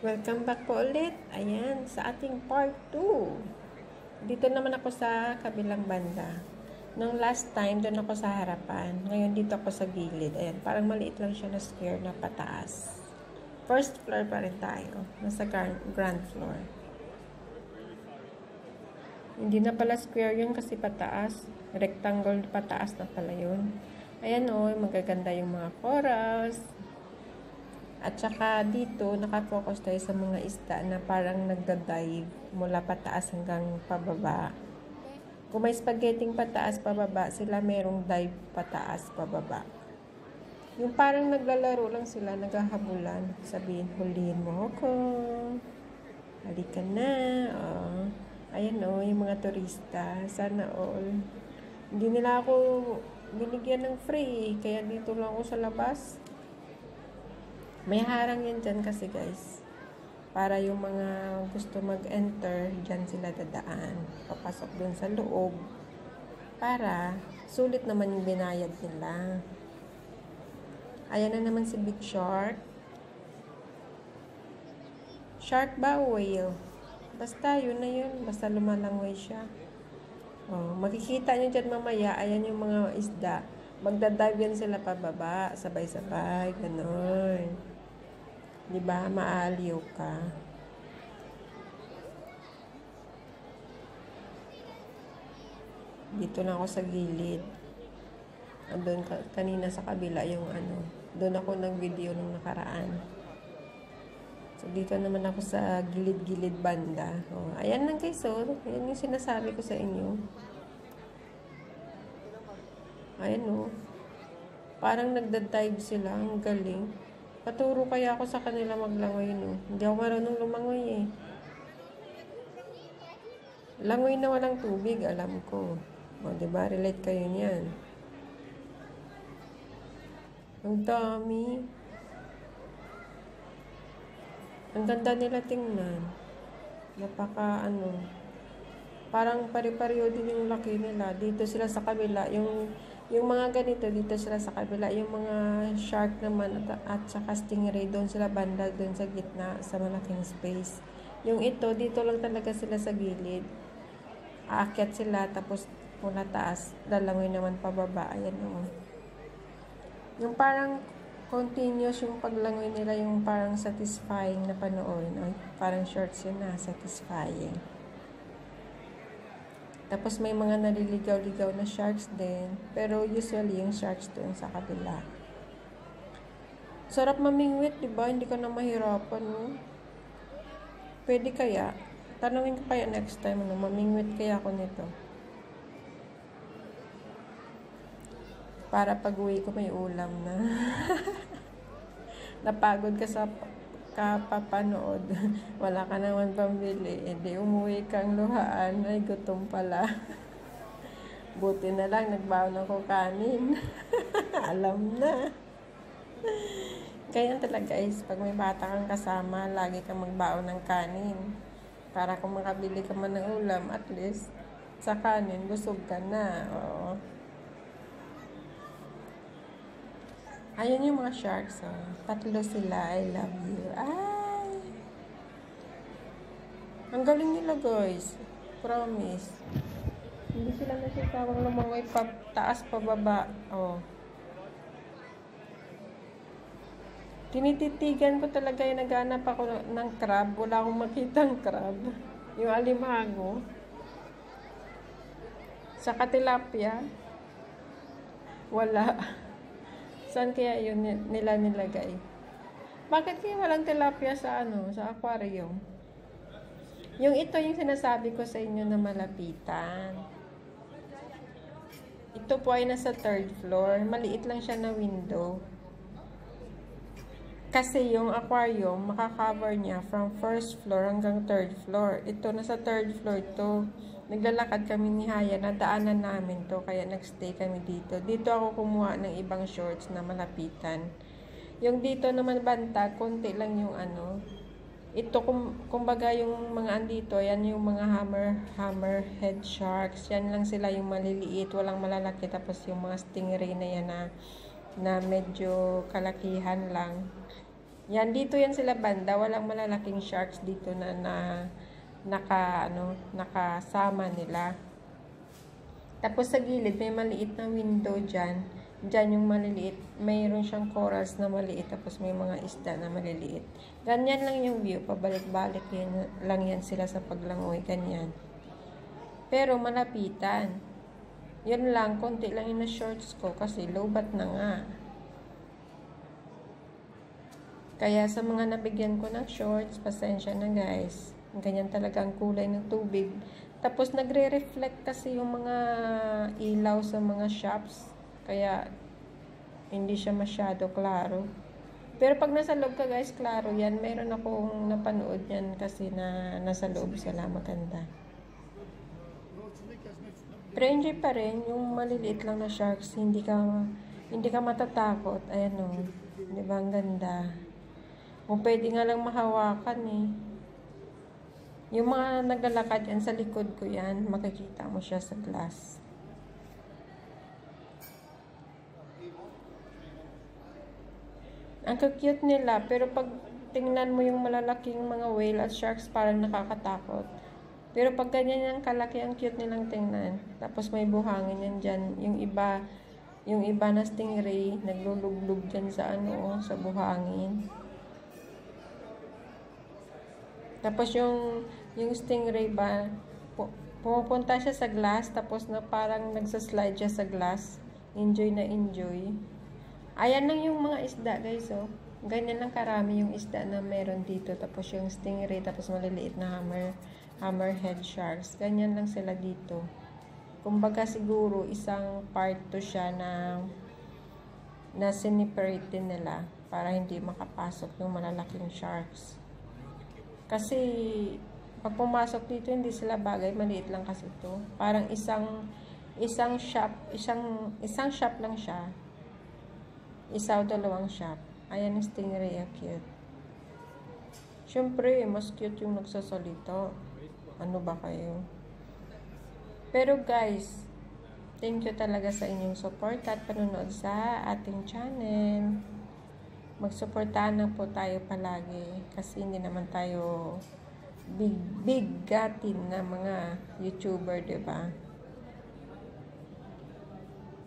Welcome back po ulit. Ayan, sa ating part 2. Dito naman ako sa kabilang banda. Nung last time, doon ako sa harapan. Ngayon, dito ako sa gilid. Ayan, parang maliit lang siya na square na pataas. First floor pa rin tayo. Nasa ground floor. Hindi na pala square yun kasi pataas. Rectangle pataas na pala yun. Ayan o, magaganda yung mga corals. At saka dito, nakafocus tayo sa mga isda na parang nagda-dive mula pataas hanggang pababa. Kung may spaghetting pataas pababa, sila merong dive pataas pababa. Yung parang naglalaro lang sila, naghahabulan. Sabihin, hulihin mo ako. Halika na. Oh. Ayan o, yung mga turista. Sana all. Hindi nila ako binigyan ng free. Kaya dito lang ako sa labas. May harang yan dyan kasi guys. Para yung mga gusto mag-enter, dyan sila dadaan. Papasok dun sa loob. Para sulit naman yung binayad nila. Ayan na naman si Big Shark. Shark ba o whale? Basta yun na yun. Basta lumalangoy siya. Oh, makikita nyo dyan mamaya. Ayan yung mga isda. Magdadive yan sila pababa. Sabay-sabay. Ganon. Diba? Maaliw ka. Dito lang ako sa gilid. Andun kanina sa kabila yung ano. Doon ako nag-video nung nakaraan. So, dito naman ako sa gilid-gilid banda. Oh, ayan lang guys. So, ayan yung sinasabi ko sa inyo. Ayan o. Parang nagda-dive sila. Ang galing. Paturo kaya ako sa kanila maglangoy, no? Hindi ako marunong lumangoy, eh. Langoy na walang tubig, alam ko. O, diba? Relate kayo niyan. Ang dami. Ang ganda nila tingnan. Napaka, parang pare-pareho din yung laki nila. Dito sila sa kabila. Yung mga ganito, dito sila sa kabila. Yung mga shark naman at saka stingray, doon sila banda, doon sa gitna, sa malaking space. Yung ito, dito lang talaga sila sa gilid. Aakyat sila, tapos mula taas, lalangoy naman pababa. Ayan o. Yung parang continuous yung paglangoy nila, yung parang satisfying na panoorin. Ay, parang shorts yun na, satisfying. Tapos may mga naliligaw-ligaw na sharks din. Pero usually yung sharks doon sa kabila. Sarap mamingwit, diba? Hindi ka na mahirapan, no? Pwede kaya? Tanungin ko kaya next time, no? Mamingwit kaya ako nito. Para pag-uwi ko may ulam na. Napagod ka sa kapapanood. Wala ka naman pambili. E di umuwi kang luhaan. Ay, gutom pala. Buti na lang, nagbaon ako kanin. Alam na. Kaya talaga guys, pag may bata kang kasama, lagi kang magbaon ng kanin. Para kung makabili ka man ng ulam, at least sa kanin, busog ka na. Oo. Ayan yung mga sharks. Oh. Tatlo sila. I love you. Ay! Ang galing nila guys. Promise. Hindi sila nasisawang lumangoy pa taas pa baba. Oh. Tinititigan ko talaga yung naghanap ako ng crab. Wala akong makitang crab. Yung alimango. Sa tilapia. Wala. Saan kaya yun nila nilagay? Bakit kaya walang tilapia sa sa aquarium? Yung ito yung sinasabi ko sa inyo na malapitan. Ito po ay nasa 3rd floor. Maliit lang siya na window. Kasi yung aquarium, makakover niya from 1st floor hanggang 3rd floor. Ito, nasa 3rd floor to. Naglalakad kami ni Haya, nadaanan namin to, kaya nagstay kami dito. Dito ako kumuha ng ibang shorts na malapitan. Yung dito naman banta, konti lang yung Ito, kumbaga yung mga andito, yan yung mga hammerhead sharks. Yan lang sila yung maliliit, walang malalaki. Tapos yung mga stingray na yan na medyo kalakihan lang. Yan, dito yan sila banda. Walang malalaking sharks dito na, nakasama nila. Tapos sa gilid, may maliit na window dyan. Dyan yung maliliit. Mayroon siyang corals na maliit. Tapos may mga isda na maliliit. Ganyan lang yung view. Pabalik-balik lang yan sila sa paglangoy. Ganyan. Pero malapitan. Yun lang. Konti lang yung na-shorts ko. Kasi low-bat na nga. Kaya sa mga nabigyan ko ng shorts, pasensya na guys. Ganyan talaga ang kulay ng tubig. Tapos nagre-reflect kasi yung mga ilaw sa mga shops. Kaya hindi siya masyado klaro. Pero pag nasa loob ka guys, klaro yan. Meron akong napanood yan kasi na nasa loob sila maganda. Pero enjoy pa rin yung maliliit lang na sharks. Hindi ka matatakot. Ayan o. Diba ang ganda? Kung pwede nga lang mahawakan eh. Yung mga naglalakad yan, sa likod ko yan, makikita mo siya sa glass. Ang cute nila, pero pag tingnan mo yung malalaking mga whale at sharks, parang nakakatakot. Pero pag ganyan yung kalaki, ang cute nilang tingnan. Tapos may buhangin yan dyan. Yung iba na stingray, naglulublog dyan sa sa buhangin. Tapos yung stingray ba, pumupunta siya sa glass, tapos na parang nagsaslide siya sa glass. Enjoy na enjoy. Ayan lang yung mga isda guys, oh. Ganyan lang karami yung isda na meron dito. Tapos yung stingray, tapos maliliit na hammerhead sharks. Ganyan lang sila dito. Kumbaga siguro isang part to siya na siniperate din nila para hindi makapasok yung malalaking sharks. Kasi, pag pumasok dito, hindi sila bagay. Maliit lang kasi ito. Parang isang shop lang siya. Isa o dalawang shop. Ayan yung stingray, cute. Siyempre, mas cute yung nagsasalita. Ano ba kayo? Pero guys, thank you talaga sa inyong support at panonood sa ating channel. Magsuportahan lang po tayo palagi kasi hindi naman tayo big gatin na mga YouTuber, diba?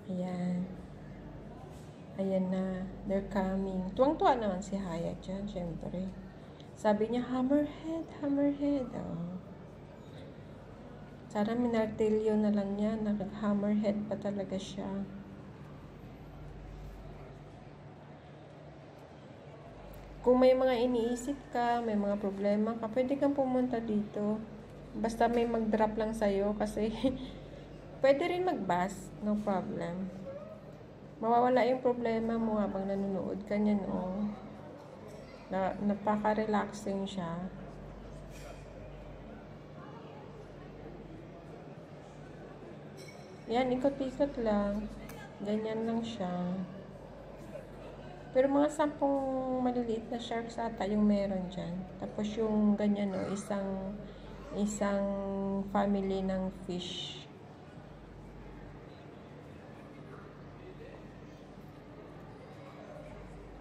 Ayan. Ayan na. They're coming. Tuwang-tuwa naman si Haya dyan, syempre. Sabi niya, hammerhead. Oh. Sana minartilyo na lang niya. Nag-hammerhead pa talaga siya. Kung may mga iniisip ka, may mga problema ka, pwede kang pumunta dito. Basta may mag-drop lang sa'yo kasi pwede rin mag-bus, no problem. Mawawala yung problema mo habang nanonood ka niyan, oh. Napaka-relaxing siya. Yan, ikot-ikot lang. Ganyan lang siya. Pero mga 10 maliliit na sharks ata yung meron dyan. Tapos yung ganyan, no, isang family ng fish.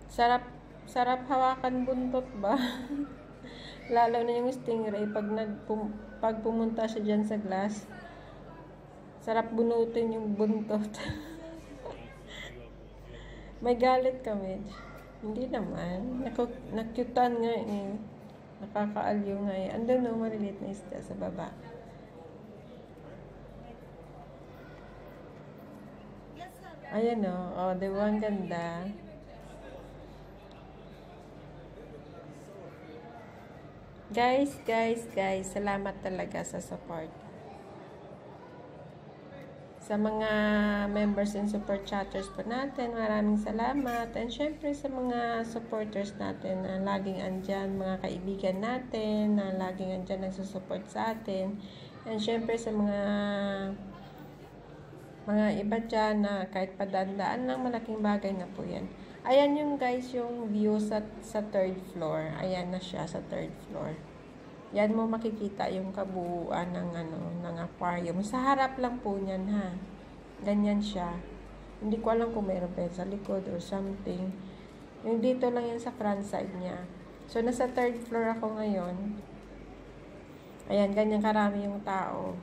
Sarap hawakan buntot ba? Lalo na yung stingray pag pumunta siya dyan sa glass. Sarap bunutin yung buntot. May galit kami. Hindi naman. Nakyutan nga eh. Nakakaaliw nga eh. Andun no, maliliit na isda sa baba. Ayan o. Oh, diba ang ganda? Guys. Salamat talaga sa support. Sa mga members and super chatters po natin, maraming salamat. And syempre sa mga supporters natin na laging andyan, mga kaibigan natin na laging andyan nagsusupport sa atin. And syempre sa mga iba dyan na kahit padandaan lang, malaking bagay na po yan. Ayan yung guys, yung view sa 3rd floor. Ayan na siya sa 3rd floor. Yan mo makikita yung kabuuan ng aquarium. Sa harap lang po niyan ha. Ganyan siya. Hindi ko alam kung meron pa sa likod or something. Yung dito lang yan sa front side niya. So, nasa 3rd floor ako ngayon. Ayan, ganyan karami yung tao.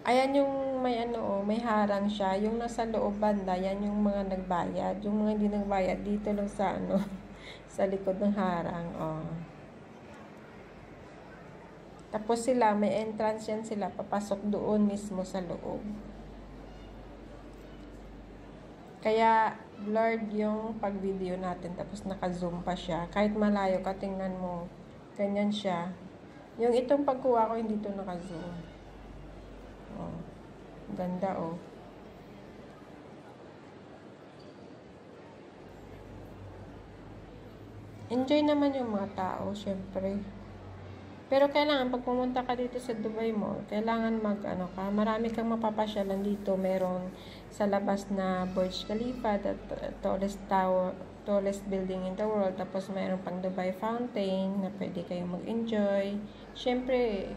Ayan yung may may harang siya. Yung nasa loob banda, yan yung mga nagbayad. Yung mga hindi nagbayad, dito lang sa sa likod ng harang, Tapos sila, may entrance yan sila, papasok doon mismo sa loob. Kaya, blurred yung pag-video natin, tapos naka-zoom pa siya. Kahit malayo ka, tingnan mo, ganyan siya. Yung itong pagkuha ko, hindi to naka-zoom. Ganda, Enjoy naman yung mga tao, syempre. Pero kailangan, pag pumunta ka dito sa Dubai Mall, kailangan marami kang mapapasyalan dito. Meron sa labas na Burj Khalifa, the tallest building in the world. Tapos mayroon pang Dubai Fountain na pwede kayong mag-enjoy. Syempre,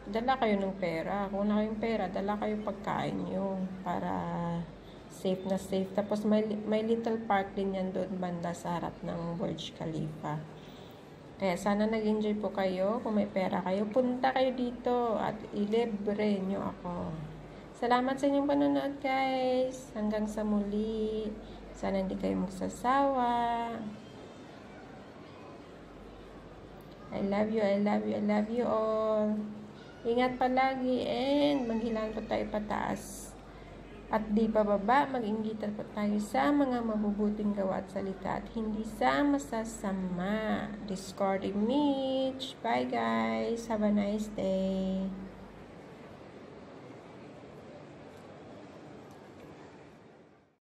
dala kayo ng pera. Kung wala kayong pera, dala kayo pagkain nyo para safe na safe. Tapos may little park din yan doon banda sa harap ng Burj Khalifa. Kaya sana nag-enjoy po kayo. Kung may pera kayo, punta kayo dito at ilibre nyo ako. Salamat sa inyong panonood, guys. Hanggang sa muli. Sana hindi kayo magsasawa. I love you, I love you, I love you all. Ingat palagi and manghilang po tayo pataas. At di pababa, mag-inggitan po tayo sa mga mabubuting gawa at salita at hindi sa masasama. Discording Mitch. Bye guys. Have a nice day.